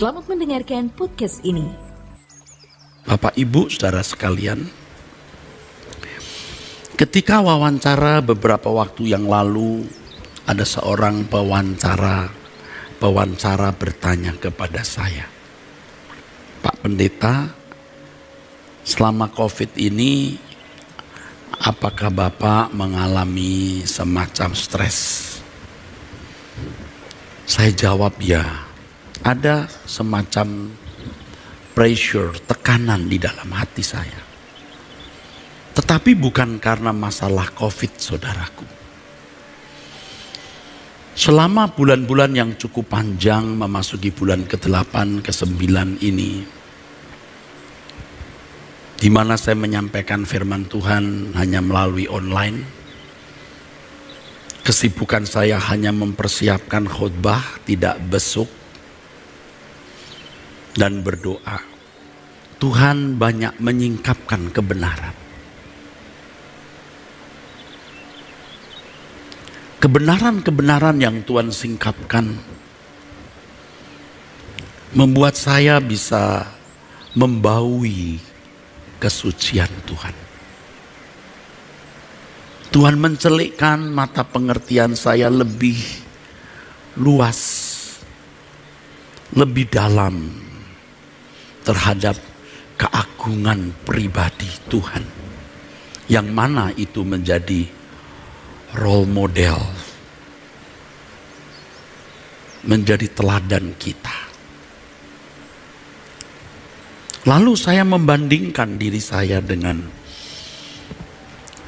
Selamat mendengarkan podcast ini. Bapak Ibu saudara sekalian, ketika wawancara beberapa waktu yang lalu, ada seorang pewawancara bertanya kepada saya, Pak Pendeta, selama COVID ini apakah Bapak mengalami semacam stres? Saya jawab ya, ada semacam pressure, tekanan di dalam hati saya. Tetapi bukan karena masalah COVID, saudaraku. Selama bulan-bulan yang cukup panjang memasuki bulan ke-8, ke-9 ini, di mana saya menyampaikan firman Tuhan hanya melalui online, kesibukan saya hanya mempersiapkan khotbah, tidak besuk, dan berdoa. Tuhan banyak menyingkapkan kebenaran. Kebenaran-kebenaran yang Tuhan singkapkan membuat saya bisa membaui kesucian Tuhan. Tuhan mencelikkan mata pengertian saya lebih luas, lebih dalam terhadap keagungan pribadi Tuhan, yang mana itu menjadi role model, menjadi teladan kita. Lalu saya membandingkan diri saya dengan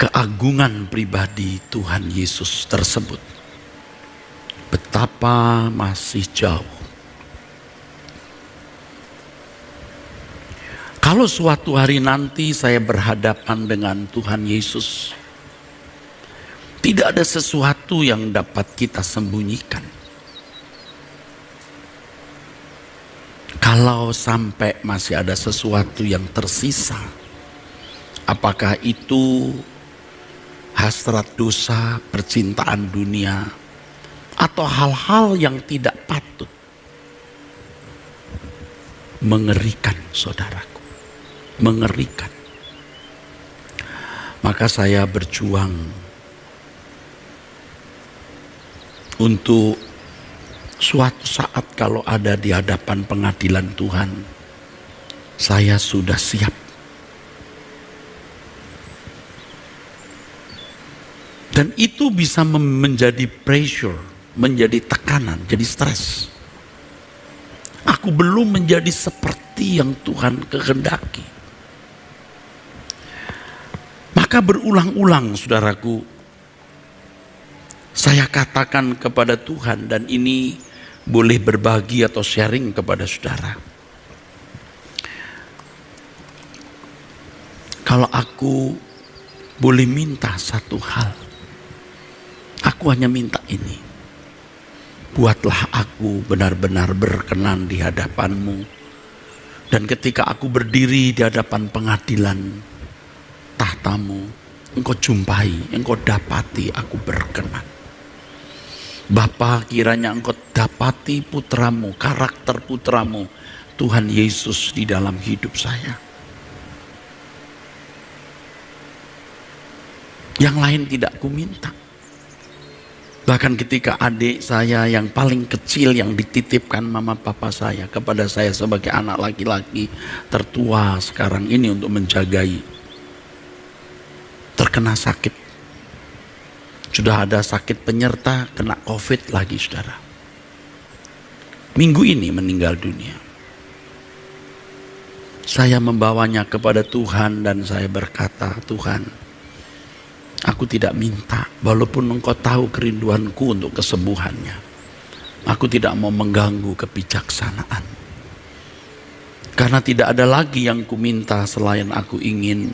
keagungan pribadi Tuhan Yesus tersebut. Betapa masih jauh. Kalau suatu hari nanti saya berhadapan dengan Tuhan Yesus, tidak ada sesuatu yang dapat kita sembunyikan. Kalau sampai masih ada sesuatu yang tersisa, apakah itu hasrat dosa, percintaan dunia, atau hal-hal yang tidak patut, mengerikan saudaraku, mengerikan. Maka saya berjuang untuk suatu saat kalau ada di hadapan pengadilan Tuhan, saya sudah siap. Dan itu bisa menjadi pressure, menjadi tekanan, jadi stres. Aku belum menjadi seperti yang Tuhan kehendaki. Maka berulang-ulang saudaraku, saya katakan kepada Tuhan, dan ini boleh berbagi atau sharing kepada saudara. Kalau aku boleh minta satu hal, aku hanya minta ini. Buatlah aku benar-benar berkenan di hadapan-Mu. Dan ketika aku berdiri di hadapan pengadilan tahta-Mu, Engkau jumpai, Engkau dapati aku berkenan. Bapa, kiranya Engkau dapati putra-Mu, karakter putra-Mu, Tuhan Yesus di dalam hidup saya. Yang lain tidak ku minta. Bahkan ketika adik saya yang paling kecil yang dititipkan mama papa saya kepada saya sebagai anak laki-laki tertua sekarang ini untuk menjagai, terkena sakit. Sudah ada sakit penyerta, kena COVID lagi saudara. Minggu ini meninggal dunia. Saya membawanya kepada Tuhan dan saya berkata, Tuhan, aku tidak minta, walaupun Engkau tahu kerinduanku untuk kesembuhannya. Aku tidak mau mengganggu kebijaksanaan. Karena tidak ada lagi yang ku minta selain aku ingin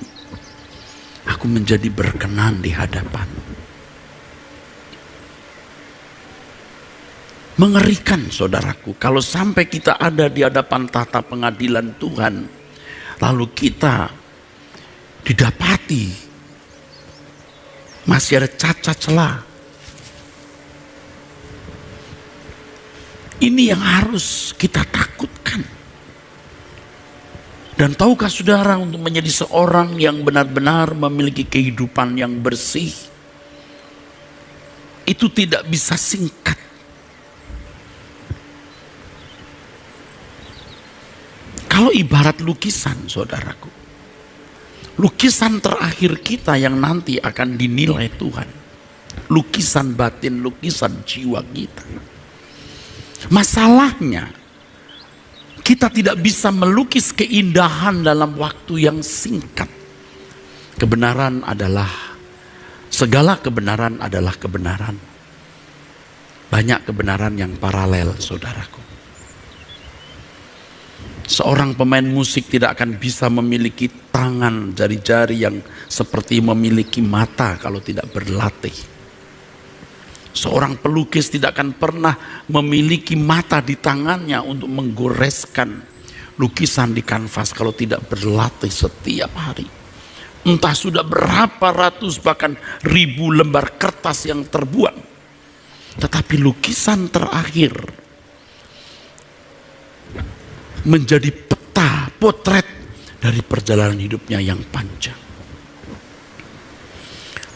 aku menjadi berkenan di hadapan. Mengerikan saudaraku, kalau sampai kita ada di hadapan tahta pengadilan Tuhan, lalu kita didapati masih ada cacat celah. Ini yang harus kita takutkan. Dan tahukah saudara, untuk menjadi seorang yang benar-benar memiliki kehidupan yang bersih, itu tidak bisa singkat. Kalau ibarat lukisan, saudaraku, lukisan terakhir kita yang nanti akan dinilai Tuhan, lukisan batin, lukisan jiwa kita. Masalahnya, kita tidak bisa melukis keindahan dalam waktu yang singkat. Kebenaran adalah, segala kebenaran adalah kebenaran. Banyak kebenaran yang paralel, saudaraku. Seorang pemain musik tidak akan bisa memiliki tangan, jari-jari yang seperti memiliki mata kalau tidak berlatih. Seorang pelukis tidak akan pernah memiliki mata di tangannya untuk menggoreskan lukisan di kanvas kalau tidak berlatih setiap hari. Entah sudah berapa ratus bahkan ribu lembar kertas yang terbuang. Tetapi lukisan terakhir menjadi peta, potret dari perjalanan hidupnya yang panjang.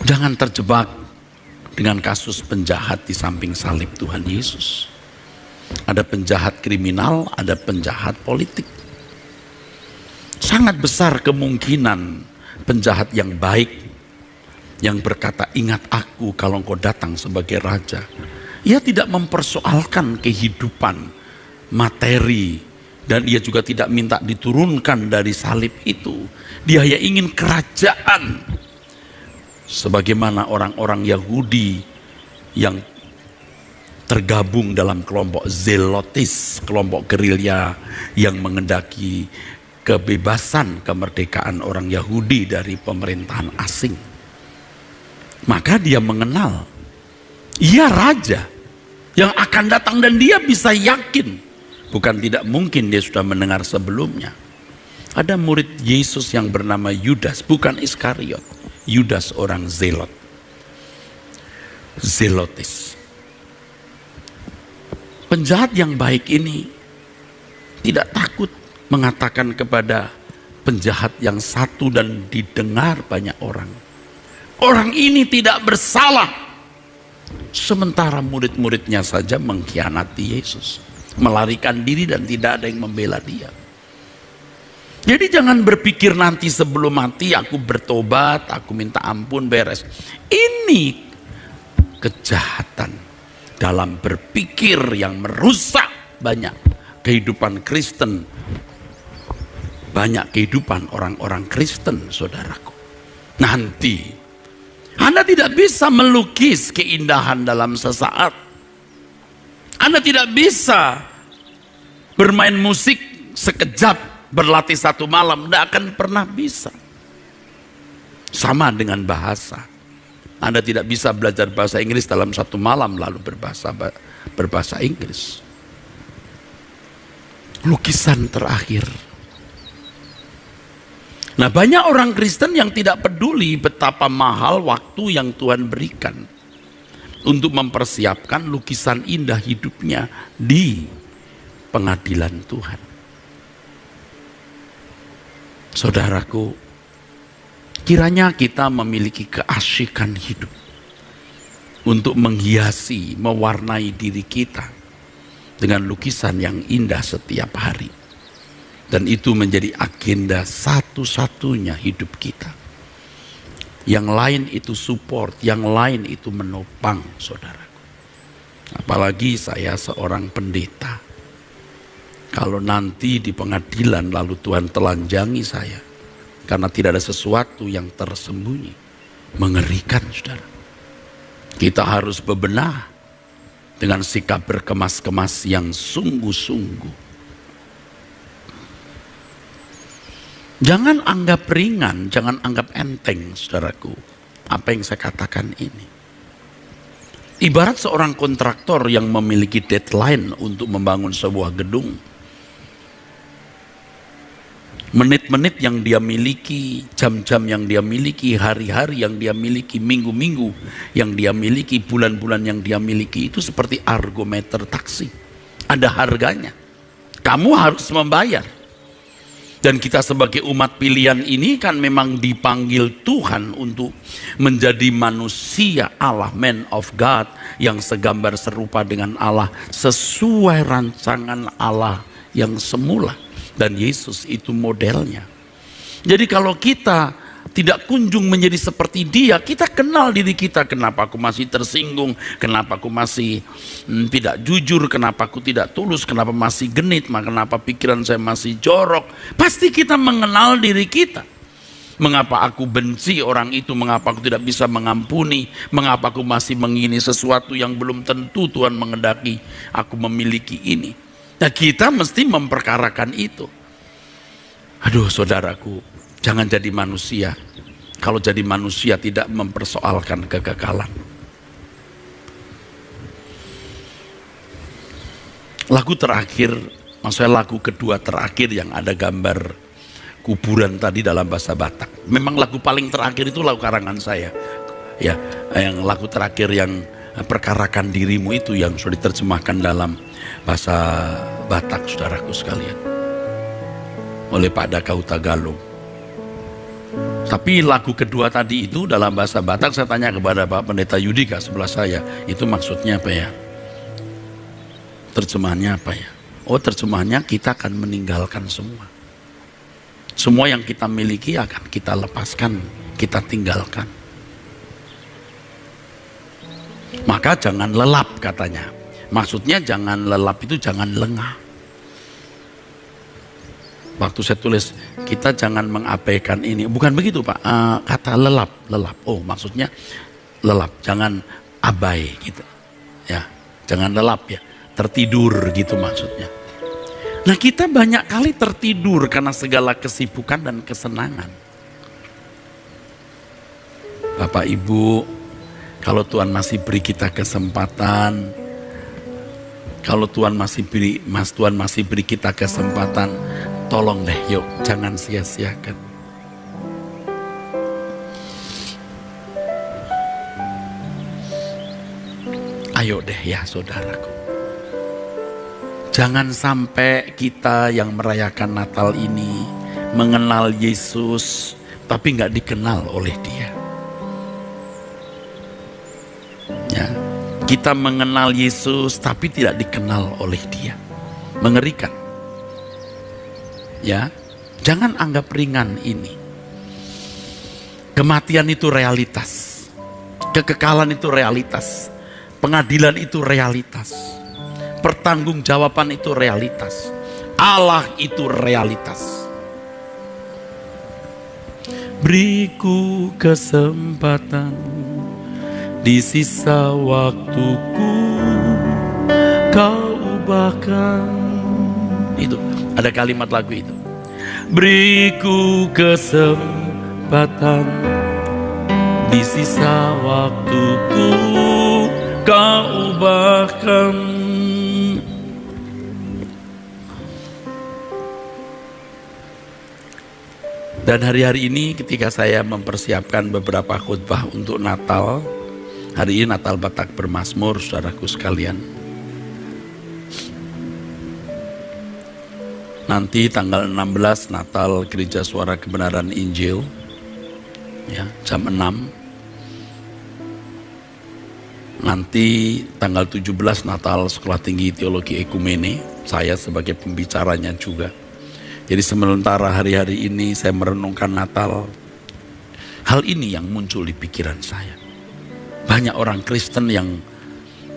Jangan terjebak dengan kasus penjahat di samping salib Tuhan Yesus. Ada penjahat kriminal, ada penjahat politik. Sangat besar kemungkinan penjahat yang baik, yang berkata, ingat aku kalau engkau datang sebagai raja. Ia tidak mempersoalkan kehidupan, materi, dan ia juga tidak minta diturunkan dari salib itu. Dia hanya ingin kerajaan. Sebagaimana orang-orang Yahudi yang tergabung dalam kelompok Zelotis, kelompok gerilya yang mengendaki kebebasan, kemerdekaan orang Yahudi dari pemerintahan asing. Maka dia mengenal, ia raja yang akan datang, dan dia bisa yakin, bukan tidak mungkin dia sudah mendengar sebelumnya. Ada murid Yesus yang bernama Yudas, bukan Iskariot. Yudas orang Zelot, Zelotis. Penjahat yang baik ini tidak takut mengatakan kepada penjahat yang satu dan didengar banyak orang, orang ini tidak bersalah. Sementara murid-muridnya saja mengkhianati Yesus, melarikan diri dan tidak ada yang membela dia. Jadi jangan berpikir nanti sebelum mati aku bertobat, aku minta ampun, beres. Ini kejahatan dalam berpikir yang merusak banyak kehidupan Kristen, banyak kehidupan orang-orang Kristen, saudaraku. Nanti Anda tidak bisa melukis keindahan dalam sesaat. Anda tidak bisa bermain musik sekejap, berlatih satu malam, tidak akan pernah bisa. Sama dengan bahasa. Anda tidak bisa belajar bahasa Inggris dalam satu malam lalu berbahasa Inggris. Lukisan terakhir. Nah, banyak orang Kristen yang tidak peduli betapa mahal waktu yang Tuhan berikan untuk mempersiapkan lukisan indah hidupnya di pengadilan Tuhan. Saudaraku, kiranya kita memiliki keasyikan hidup untuk menghiasi, mewarnai diri kita dengan lukisan yang indah setiap hari. Dan itu menjadi agenda satu-satunya hidup kita. Yang lain itu support, yang lain itu menopang, saudaraku. Apalagi saya seorang pendeta. Kalau nanti di pengadilan lalu Tuhan telanjangi saya karena tidak ada sesuatu yang tersembunyi, mengerikan, saudara. Kita harus bebenah dengan sikap berkemas-kemas yang sungguh-sungguh. Jangan anggap ringan, jangan anggap enteng, saudaraku, apa yang saya katakan ini. Ibarat seorang kontraktor yang memiliki deadline untuk membangun sebuah gedung. Menit-menit yang dia miliki, jam-jam yang dia miliki, hari-hari yang dia miliki, minggu-minggu yang dia miliki, bulan-bulan yang dia miliki, itu seperti argometer taksi. Ada harganya. Kamu harus membayar. Dan kita sebagai umat pilihan ini kan memang dipanggil Tuhan untuk menjadi manusia Allah, man of God, yang segambar serupa dengan Allah, sesuai rancangan Allah yang semula. Dan Yesus itu modelnya. Jadi kalau kita tidak kunjung menjadi seperti dia, kita kenal diri kita. Kenapa aku masih tersinggung, kenapa aku masih tidak jujur, kenapa aku tidak tulus, kenapa masih genit, kenapa pikiran saya masih jorok. Pasti kita mengenal diri kita. Mengapa aku benci orang itu, mengapa aku tidak bisa mengampuni, mengapa aku masih mengingini sesuatu yang belum tentu Tuhan mengendaki aku memiliki ini. Nah, kita mesti memperkarakan itu. Aduh saudaraku, jangan jadi manusia. Kalau jadi manusia tidak mempersoalkan kekekalan. Lagu terakhir, maksudnya lagu kedua terakhir yang ada gambar kuburan tadi dalam bahasa Batak. Memang lagu paling terakhir itu lagu karangan saya. Ya, yang lagu terakhir yang perkarakan dirimu itu yang sudah diterjemahkan dalam bahasa Batak, saudaraku sekalian, oleh Pak Daka Hutagalung. Tapi lagu kedua tadi itu dalam bahasa Batak, saya tanya kepada Pak Pendeta Yudika sebelah saya, itu maksudnya apa ya? Terjemahannya apa ya? Oh, terjemahannya kita akan meninggalkan semua. Semua yang kita miliki akan kita lepaskan, kita tinggalkan. Maka jangan lelap katanya. Maksudnya jangan lelap itu jangan lengah. Waktu saya tulis, kita jangan mengabaikan ini. Bukan begitu Pak, kata lelap. Oh maksudnya lelap, jangan abai gitu. Ya, jangan lelap ya, tertidur gitu maksudnya. Nah kita banyak kali tertidur karena segala kesibukan dan kesenangan. Bapak Ibu, kalau Tuhan masih beri kita kesempatan, kalau Tuhan masih beri kita kesempatan, tolong deh, yuk jangan sia-siakan. Ayo deh ya saudaraku. Jangan sampai kita yang merayakan Natal ini mengenal Yesus tapi nggak dikenal oleh Dia. Ya, kita mengenal Yesus tapi tidak dikenal oleh Dia. Mengerikan. Ya, jangan anggap ringan ini. Kematian itu realitas. Kekekalan itu realitas. Pengadilan itu realitas. Pertanggungjawaban itu realitas. Allah itu realitas. Beriku kesempatan di sisa waktuku, kau ubahkan. Itu ada kalimat lagu itu. Beriku kesempatan di sisa waktuku, kau ubahkan. Dan hari-hari ini ketika saya mempersiapkan beberapa khutbah untuk Natal, hari ini Natal Batak Bermazmur, saudaraku sekalian. Nanti tanggal 16 Natal Gereja Suara Kebenaran Injil, ya, jam 6. Nanti tanggal 17 Natal Sekolah Tinggi Teologi Ekumene, saya sebagai pembicaranya juga. Jadi sementara hari-hari ini saya merenungkan Natal, hal ini yang muncul di pikiran saya. Banyak orang Kristen yang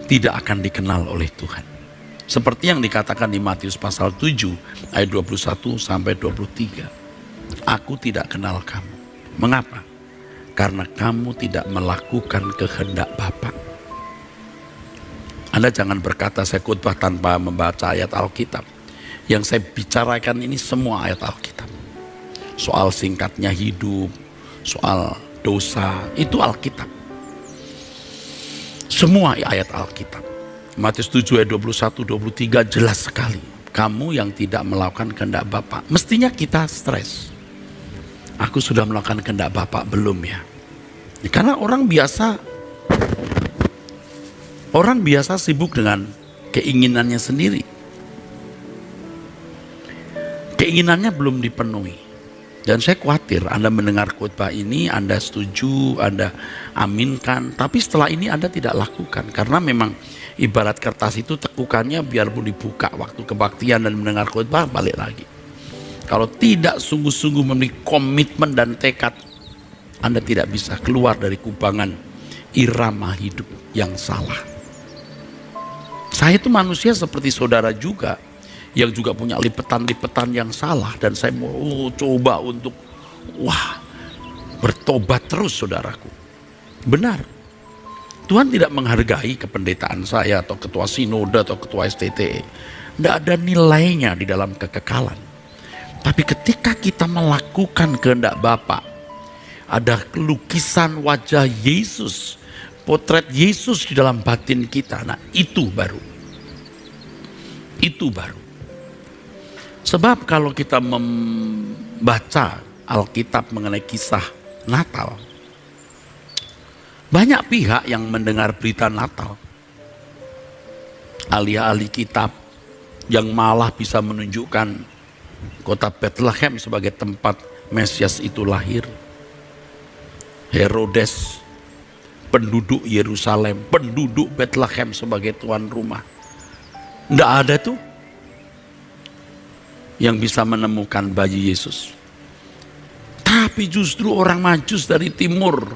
tidak akan dikenal oleh Tuhan. Seperti yang dikatakan di Matius pasal 7 ayat 21 sampai 23. Aku tidak kenal kamu. Mengapa? Karena kamu tidak melakukan kehendak Bapa. Anda jangan berkata saya khotbah tanpa membaca ayat Alkitab. Yang saya bicarakan ini semua ayat Alkitab. Soal singkatnya hidup, soal dosa, itu Alkitab. Semua ayat Alkitab. Matius 7 ayat 21-23 jelas sekali. Kamu yang tidak melakukan kehendak Bapa. Mestinya kita stres. Aku sudah melakukan kehendak Bapa, belum ya? Karena orang biasa sibuk dengan keinginannya sendiri. Keinginannya belum dipenuhi. Dan saya khawatir Anda mendengar khotbah ini, Anda setuju, Anda aminkan, tapi setelah ini Anda tidak lakukan. Karena memang ibarat kertas itu tekukannya biarpun dibuka waktu kebaktian dan mendengar khotbah, balik lagi. Kalau tidak sungguh-sungguh memiliki komitmen dan tekad, Anda tidak bisa keluar dari kubangan irama hidup yang salah. Saya itu manusia seperti saudara juga, yang juga punya lipetan-lipetan yang salah, dan saya mau coba untuk bertobat terus, saudaraku. Benar, Tuhan tidak menghargai kependetaan saya atau ketua sinode atau ketua STT. Tidak ada nilainya di dalam kekekalan. Tapi ketika kita melakukan kehendak Bapa, ada lukisan wajah Yesus, potret Yesus di dalam batin kita. Nah, itu baru. Itu baru. Sebab kalau kita membaca Alkitab mengenai kisah Natal, banyak pihak yang mendengar berita Natal. Ahli-ahli kitab yang malah bisa menunjukkan kota Bethlehem sebagai tempat Mesias itu lahir. Herodes, penduduk Yerusalem, penduduk Bethlehem sebagai tuan rumah. Tidak ada tuh yang bisa menemukan bayi Yesus. Tapi justru orang Majus dari timur,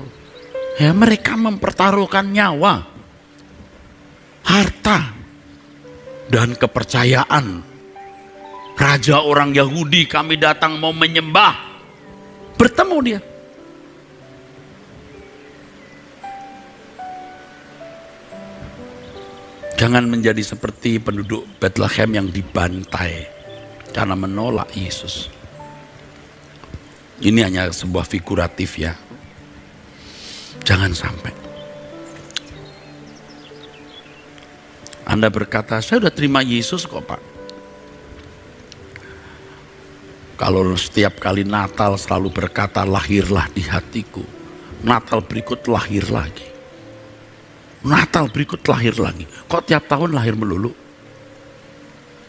ya, mereka mempertaruhkan nyawa, harta, dan kepercayaan. Raja orang Yahudi, kami datang mau menyembah. Bertemu dia. Jangan menjadi seperti penduduk Bethlehem yang dibantai karena menolak Yesus. Ini hanya sebuah figuratif ya. Jangan sampai. Anda berkata, saya sudah terima Yesus kok Pak. Kalau setiap kali Natal selalu berkata, lahirlah di hatiku. Natal berikut lahir lagi. Natal berikut lahir lagi. Kok tiap tahun lahir melulu?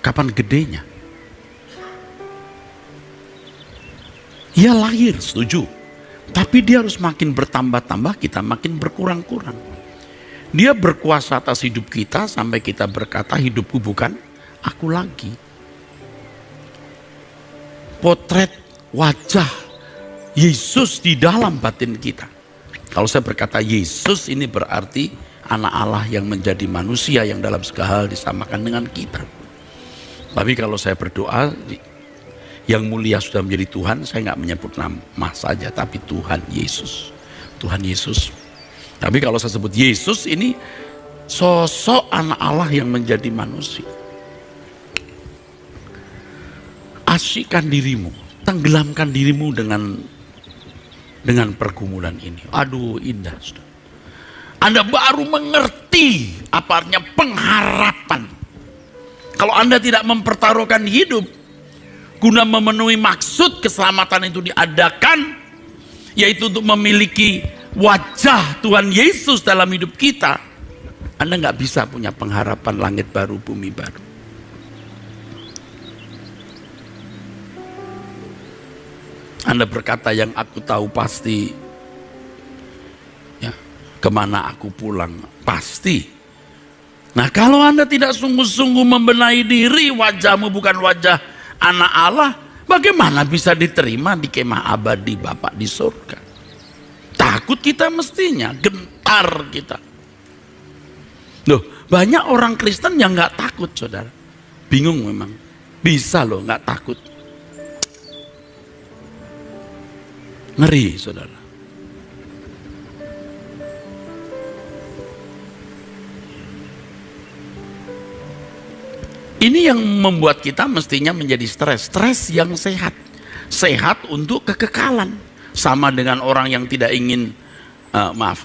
Kapan gedenya? Ya lahir, setuju. Tapi dia harus makin bertambah-tambah, kita makin berkurang-kurang. Dia berkuasa atas hidup kita sampai kita berkata, hidupku bukan aku lagi. Potret wajah Yesus di dalam batin kita. Kalau saya berkata Yesus, ini berarti anak Allah yang menjadi manusia yang dalam segala hal disamakan dengan kita. Tapi kalau saya berdoa, yang mulia sudah menjadi Tuhan, saya nggak menyebut nama saja, tapi Tuhan Yesus. Tuhan Yesus. Tapi kalau saya sebut Yesus, ini sosok anak Allah yang menjadi manusia. Asyikkan dirimu, tenggelamkan dirimu dengan pergumulan ini. Aduh, indah, saudara. Anda baru mengerti apa artinya pengharapan. Kalau Anda tidak mempertaruhkan hidup guna memenuhi maksud keselamatan itu diadakan, yaitu untuk memiliki wajah Tuhan Yesus dalam hidup kita, Anda nggak bisa punya pengharapan langit baru, bumi baru. Anda berkata yang aku tahu pasti, ya, kemana aku pulang pasti. Nah, kalau Anda tidak sungguh-sungguh membenahi diri, wajahmu bukan wajah anak Allah, bagaimana bisa diterima di kemah abadi Bapa di surga? Takut kita mestinya, gentar kita. Loh, banyak orang Kristen yang nggak takut, saudara. Bingung memang. Bisa loh nggak takut. Ngeri, saudara. Ini yang membuat kita mestinya menjadi stres. Stres yang sehat. Sehat untuk kekekalan. Sama dengan orang yang tidak ingin,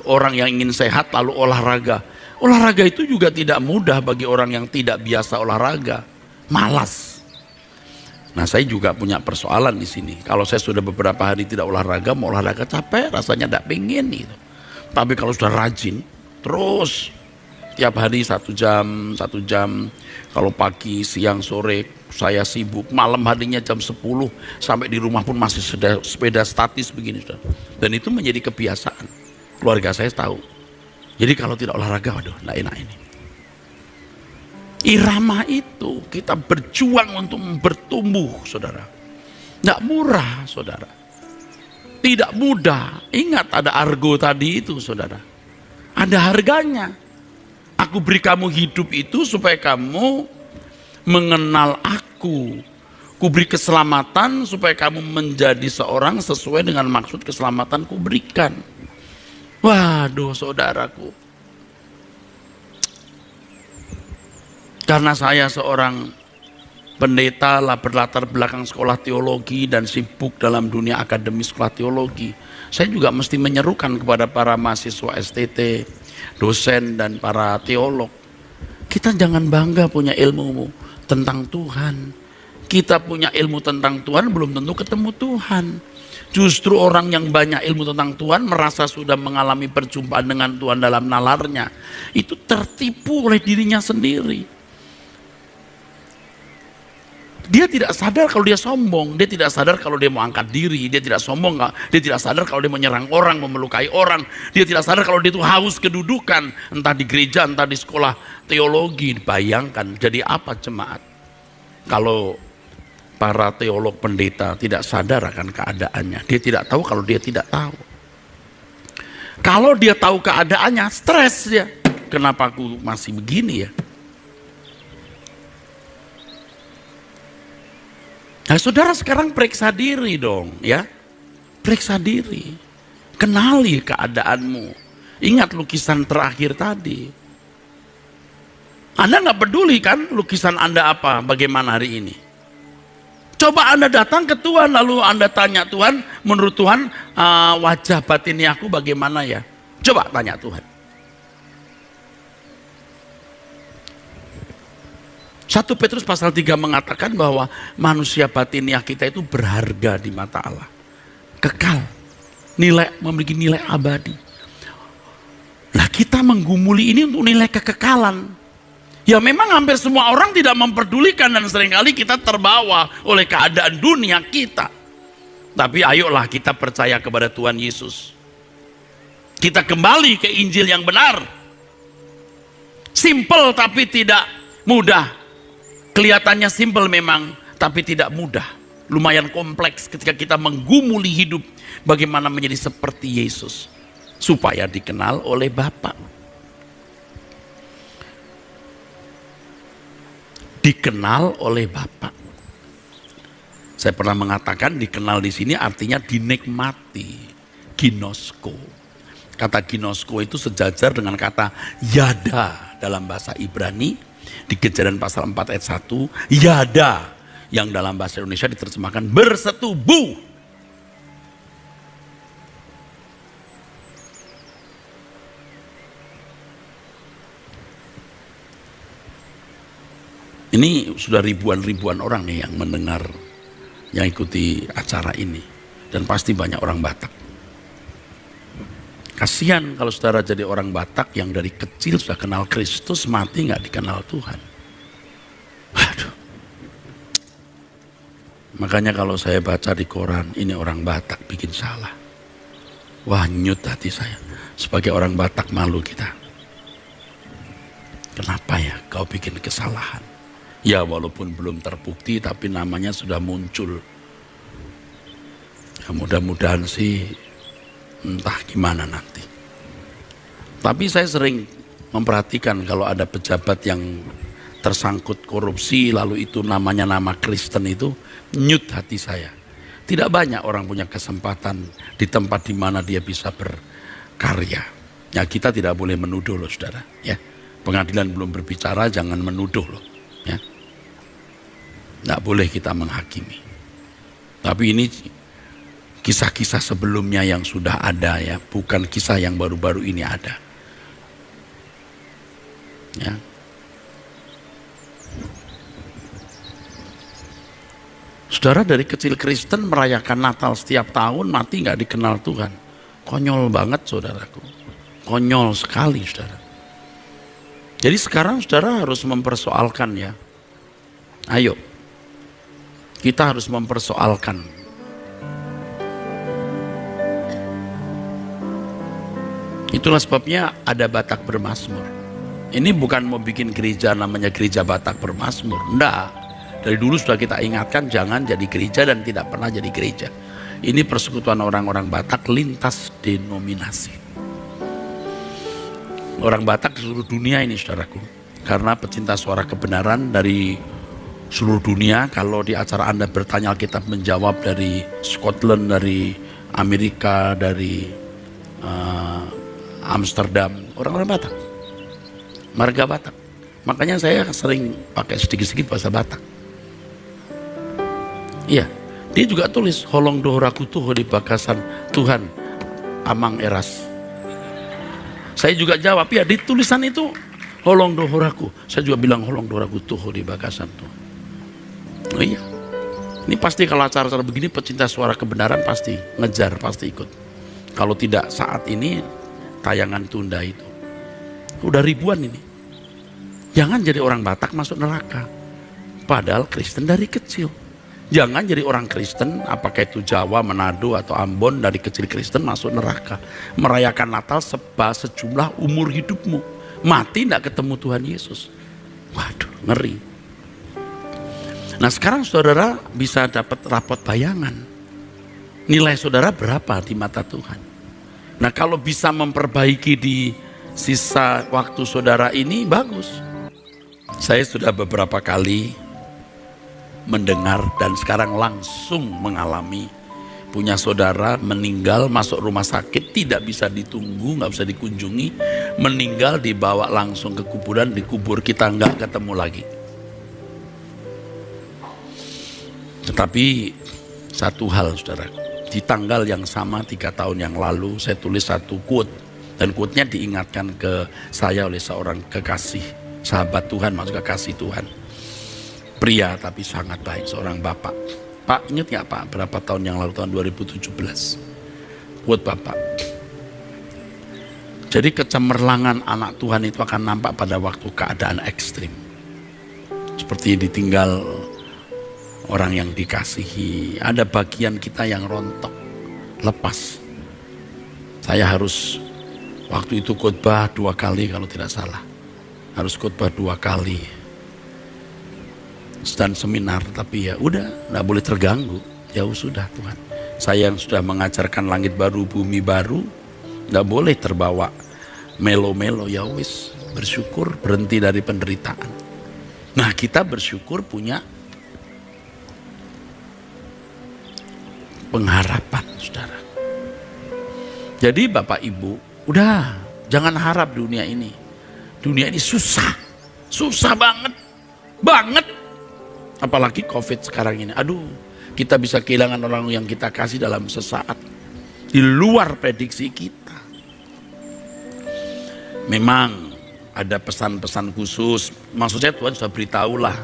orang yang ingin sehat lalu olahraga. Olahraga itu juga tidak mudah bagi orang yang tidak biasa olahraga. Malas. Nah, saya juga punya persoalan di sini. Kalau saya sudah beberapa hari tidak olahraga, mau olahraga capek, rasanya tidak pengen gitu. Tapi kalau sudah rajin, terus tiap hari 1 jam, kalau pagi, siang, sore, Saya sibuk, malam harinya jam 10, sampai di rumah pun masih sepeda statis begini, saudara. Dan itu menjadi kebiasaan. Keluarga saya tahu. Jadi kalau tidak olahraga, waduh, tidak enak ini. Irama itu kita berjuang untuk bertumbuh, saudara. Tidak murah, saudara. Tidak mudah. Ingat ada argo tadi itu, saudara. Ada harganya. Aku beri kamu hidup itu supaya kamu mengenal aku. Ku beri keselamatan supaya kamu menjadi seorang sesuai dengan maksud keselamatan ku berikan. Waduh, saudaraku. Karena saya seorang pendeta lah berlatar belakang sekolah teologi dan sibuk dalam dunia akademis sekolah teologi, saya juga mesti menyerukan kepada para mahasiswa STT, dosen dan para teolog, kita jangan bangga punya ilmu tentang Tuhan. Kita punya ilmu tentang Tuhan belum tentu ketemu Tuhan. Justru orang yang banyak ilmu tentang Tuhan merasa sudah mengalami perjumpaan dengan Tuhan dalam nalarnya, itu tertipu oleh dirinya sendiri. Dia tidak sadar kalau dia sombong, dia tidak sadar kalau dia mau angkat diri, dia tidak sombong, dia tidak sadar kalau dia menyerang orang, memelukai orang, dia tidak sadar kalau dia itu haus kedudukan, entah di gereja, entah di sekolah teologi. Bayangkan jadi apa jemaat kalau para teolog pendeta tidak sadar akan keadaannya. Dia tidak tahu kalau dia tidak tahu. Kalau dia tahu keadaannya, stres ya. Kenapa aku masih begini ya? Nah, saudara sekarang periksa diri dong ya. Periksa diri. Kenali keadaanmu. Ingat lukisan terakhir tadi. Anda nggak peduli kan lukisan Anda apa, bagaimana hari ini. Coba Anda datang ke Tuhan lalu Anda tanya Tuhan, menurut Tuhan wajah batinnya aku bagaimana ya? Coba tanya Tuhan. 1 Petrus pasal 3 mengatakan bahwa manusia batiniah kita itu berharga di mata Allah. Kekal. Memiliki nilai abadi. Nah, kita menggumuli ini untuk nilai kekekalan. Ya memang hampir semua orang tidak memperdulikan dan seringkali kita terbawa oleh keadaan dunia kita. Tapi ayolah kita percaya kepada Tuhan Yesus. Kita kembali ke Injil yang benar. Simple tapi tidak mudah. Kelihatannya simpel memang, tapi tidak mudah. Lumayan kompleks ketika kita menggumuli hidup bagaimana menjadi seperti Yesus. Supaya dikenal oleh Bapa. Dikenal oleh Bapa. Saya pernah mengatakan dikenal di sini artinya dinikmati. Ginosko. Kata ginosko itu sejajar dengan kata yada dalam bahasa Ibrani. Di Kejadian pasal 4 ayat 1, yada yang dalam bahasa Indonesia diterjemahkan bersetubuh. Ini sudah ribuan orang nih yang mendengar, yang ikuti acara ini, dan pasti banyak orang Batak. Kasihan kalau saudara jadi orang Batak yang dari kecil sudah kenal Kristus, mati nggak dikenal Tuhan. Waduh. Makanya kalau saya baca di koran, ini orang Batak bikin salah. Wah, nyut hati saya. Sebagai orang Batak malu kita. Kenapa ya kau bikin kesalahan? Ya walaupun belum terbukti, tapi namanya sudah muncul. Ya, mudah-mudahan sih entah gimana nanti. Tapi saya sering memperhatikan kalau ada pejabat yang tersangkut korupsi lalu itu namanya nama Kristen, itu nyut hati saya. Tidak banyak orang punya kesempatan di tempat di mana dia bisa berkarya. Ya kita tidak boleh menuduh loh saudara. Ya pengadilan belum berbicara, jangan menuduh loh. Ya tidak boleh kita menghakimi. Tapi ini kisah-kisah sebelumnya yang sudah ada ya, bukan kisah yang baru-baru ini ada. Ya. Saudara dari kecil Kristen merayakan Natal setiap tahun, mati nggak dikenal Tuhan. Konyol banget saudaraku. Konyol sekali saudara. Jadi sekarang saudara harus mempersoalkan ya. Ayo, Kita harus mempersoalkan. Itulah sebabnya ada Batak Bermazmur. Ini bukan mau bikin gereja namanya gereja Batak Bermazmur. Enggak. Dari dulu sudah kita ingatkan jangan jadi gereja dan tidak pernah jadi gereja. Ini persekutuan orang-orang Batak lintas denominasi. Orang Batak di seluruh dunia ini saudaraku. Karena pecinta suara kebenaran dari seluruh dunia. Kalau di acara Anda bertanya Alkitab menjawab dari Scotland, dari Amerika, dari Amsterdam, orang-orang Batak, marga Batak. Makanya saya sering pakai sedikit-sedikit bahasa Batak. Iya, dia juga tulis holong dohoraku tuh di bakasan Tuhan amang eras. Saya juga jawab, ya di tulisan itu holong dohoraku. Saya juga bilang holong dohoraku tuh di bakasan tuh. Oh iya, ini pasti kalau acara-acara begini pecinta suara kebenaran pasti ngejar, pasti ikut. Kalau tidak saat ini tayangan tunda itu. Udah ribuan ini. Jangan jadi orang Batak masuk neraka. Padahal Kristen dari kecil. Jangan jadi orang Kristen, apakah itu Jawa, Manado, atau Ambon, dari kecil Kristen masuk neraka. Merayakan Natal sejumlah umur hidupmu. Mati tidak ketemu Tuhan Yesus. Waduh, ngeri. Nah sekarang saudara bisa dapat rapot bayangan. Nilai saudara berapa di mata Tuhan. Nah kalau bisa memperbaiki di sisa waktu saudara ini, bagus. Saya sudah beberapa kali mendengar dan sekarang langsung mengalami punya saudara meninggal masuk rumah sakit, tidak bisa ditunggu, nggak bisa dikunjungi, meninggal dibawa langsung ke kuburan, dikubur, kita nggak ketemu lagi. Tetapi satu hal saudara, di tanggal yang sama 3 tahun yang lalu saya tulis satu quote, dan quote-nya diingatkan ke saya oleh seorang kekasih, sahabat Tuhan, maksud kekasih Tuhan. Pria tapi sangat baik, seorang bapak. Pak, ingat gak Pak, berapa tahun yang lalu, tahun 2017. Quote Bapak. Jadi kecemerlangan anak Tuhan itu akan nampak pada waktu keadaan ekstrim. Seperti ditinggal orang yang dikasihi. Ada bagian kita yang rontok, lepas. Saya harus, waktu itu khotbah 2 kali kalau tidak salah. Harus khotbah 2 kali. Dan seminar, tapi ya udah nggak boleh terganggu. Ya sudah Tuhan, saya yang sudah mengajarkan langit baru bumi baru, nggak boleh terbawa melo-melo. Ya wis, bersyukur, berhenti dari penderitaan. Nah kita bersyukur punya pengharapan saudara. Jadi Bapak Ibu, udah jangan harap dunia ini. Dunia ini susah banget. Apalagi COVID sekarang ini. Aduh, kita bisa kehilangan orang yang kita kasih dalam sesaat. Di luar prediksi kita. Memang ada pesan-pesan khusus. Maksud saya Tuhan sudah beritahulah.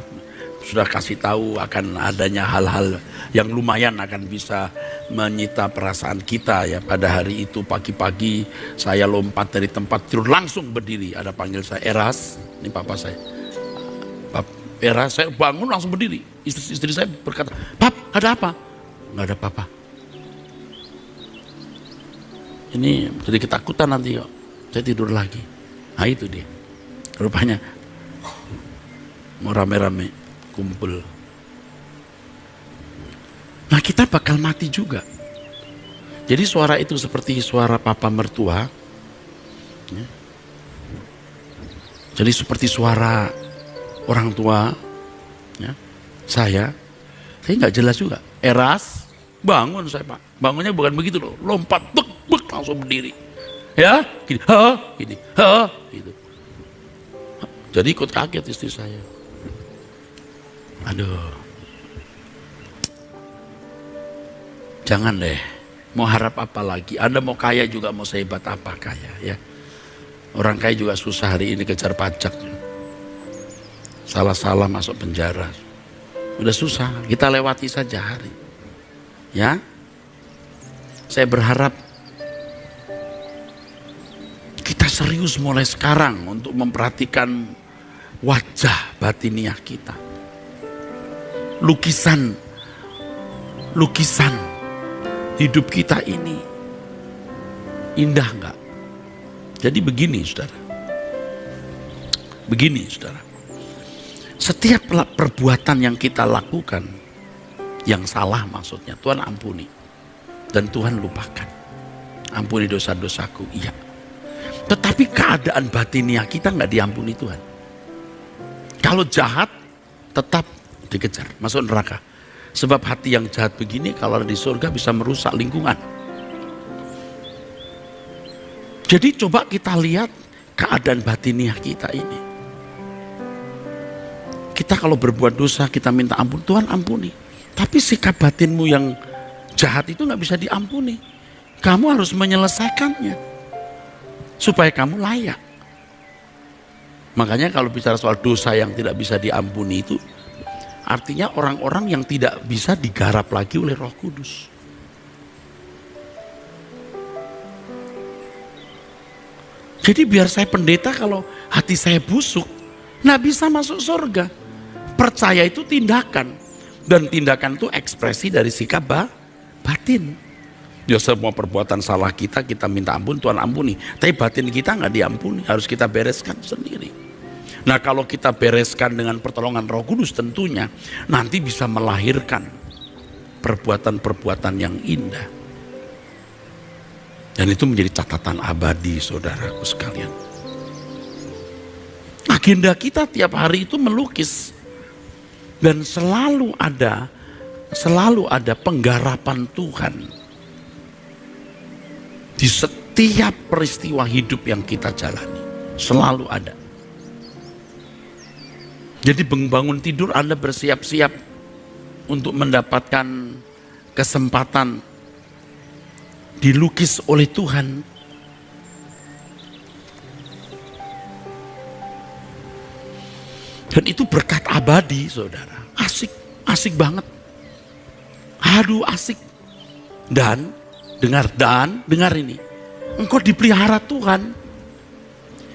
Sudah kasih tahu akan adanya hal-hal yang lumayan akan bisa menyita perasaan kita ya. Pada hari itu pagi-pagi saya lompat dari tempat tidur langsung berdiri. Ada panggil saya Eras, ini papa saya. Eras, saya bangun langsung berdiri. Istri saya berkata, "Pap, ada apa?" "Nggak ada apa-apa." Ini jadi ketakutan nanti kok. Saya tidur lagi. Nah itu dia. Rupanya mau rame-rame kumpul. Nah kita bakal mati juga. Jadi suara itu seperti suara papa mertua. Ya. Jadi seperti suara orang tua, ya, saya nggak jelas juga. Eras, bangun saya Pak. Bangunnya bukan begitu loh, lompat, bek langsung berdiri, ya, gini, gitu. Jadi ikut kaget istri saya. Aduh, jangan deh, mau harap apa lagi? Anda mau kaya juga mau sehebat apa kaya, ya? Orang kaya juga susah hari ini kejar pajak. Salah-salah masuk penjara. Udah susah, kita lewati saja hari. Ya. Saya berharap kita serius mulai sekarang untuk memperhatikan wajah batiniah kita. Lukisan lukisan hidup kita ini indah enggak? Jadi begini saudara. Begini saudara. Setiap perbuatan yang kita lakukan, yang salah maksudnya, Tuhan ampuni. Dan Tuhan lupakan. Ampuni dosa-dosaku, iya. Tetapi keadaan batinia kita nggak diampuni Tuhan. Kalau jahat, tetap dikejar, masuk neraka. Sebab hati yang jahat begini kalau ada di surga bisa merusak lingkungan. Jadi coba kita lihat keadaan batiniah kita ini. Kita kalau berbuat dosa, kita minta ampun, Tuhan ampuni. Tapi sikap batinmu yang jahat itu nggak bisa diampuni. Kamu harus menyelesaikannya supaya kamu layak. Makanya kalau bicara soal dosa yang tidak bisa diampuni itu artinya orang-orang yang tidak bisa digarap lagi oleh Roh Kudus. Jadi biar saya pendeta kalau hati saya busuk, nggak bisa masuk surga. Percaya itu tindakan. Dan tindakan itu ekspresi dari sikap batin. Ya semua perbuatan salah kita minta ampun, Tuhan ampuni. Tapi batin kita nggak diampuni, harus kita bereskan sendiri. Nah kalau kita bereskan dengan pertolongan Roh Kudus tentunya nanti bisa melahirkan perbuatan-perbuatan yang indah. Dan itu menjadi catatan abadi saudaraku sekalian. Agenda kita tiap hari itu melukis. Dan selalu ada penggarapan Tuhan. Di setiap peristiwa hidup yang kita jalani. Selalu ada. Jadi bangun tidur Anda bersiap-siap untuk mendapatkan kesempatan dilukis oleh Tuhan. Dan itu berkat abadi saudara. Asik banget. Aduh asik. Dan dengar ini. Engkau dipelihara Tuhan.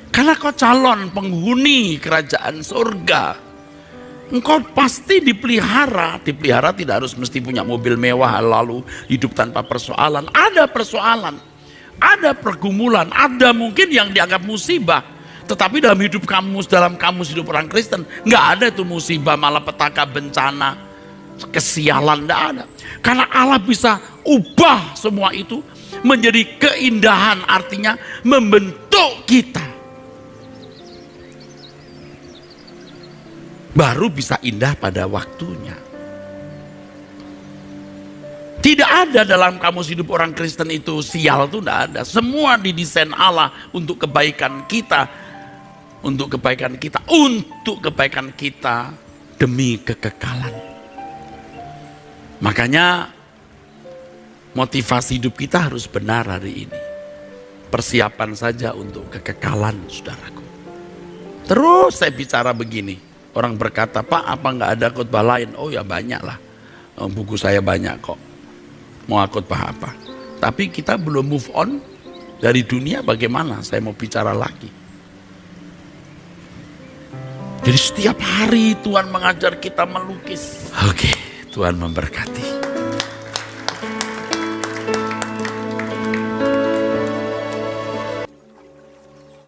Karena kau calon penghuni kerajaan surga. Engkau pasti dipelihara. Dipelihara tidak harus mesti punya mobil mewah lalu hidup tanpa persoalan. Ada persoalan. Ada pergumulan. Ada mungkin yang dianggap musibah. Tetapi dalam kamus hidup orang Kristen, nggak ada itu musibah, malapetaka, bencana, kesialan, nggak ada. Karena Allah bisa ubah semua itu menjadi keindahan, artinya membentuk kita. Baru bisa indah pada waktunya. Tidak ada dalam kamus hidup orang Kristen itu sial itu nggak ada. Semua didesain Allah untuk kebaikan kita. Untuk kebaikan kita demi kekekalan. Makanya motivasi hidup kita harus benar hari ini. Persiapan saja untuk kekekalan saudaraku. Terus saya bicara begini. Orang berkata, Pak apa nggak ada khotbah lain? Oh ya banyak lah. Buku saya banyak kok. Mau khotbah apa? Tapi kita belum move on dari dunia, bagaimana? Saya mau bicara lagi. Jadi setiap hari Tuhan mengajar kita melukis. Oke, Tuhan memberkati.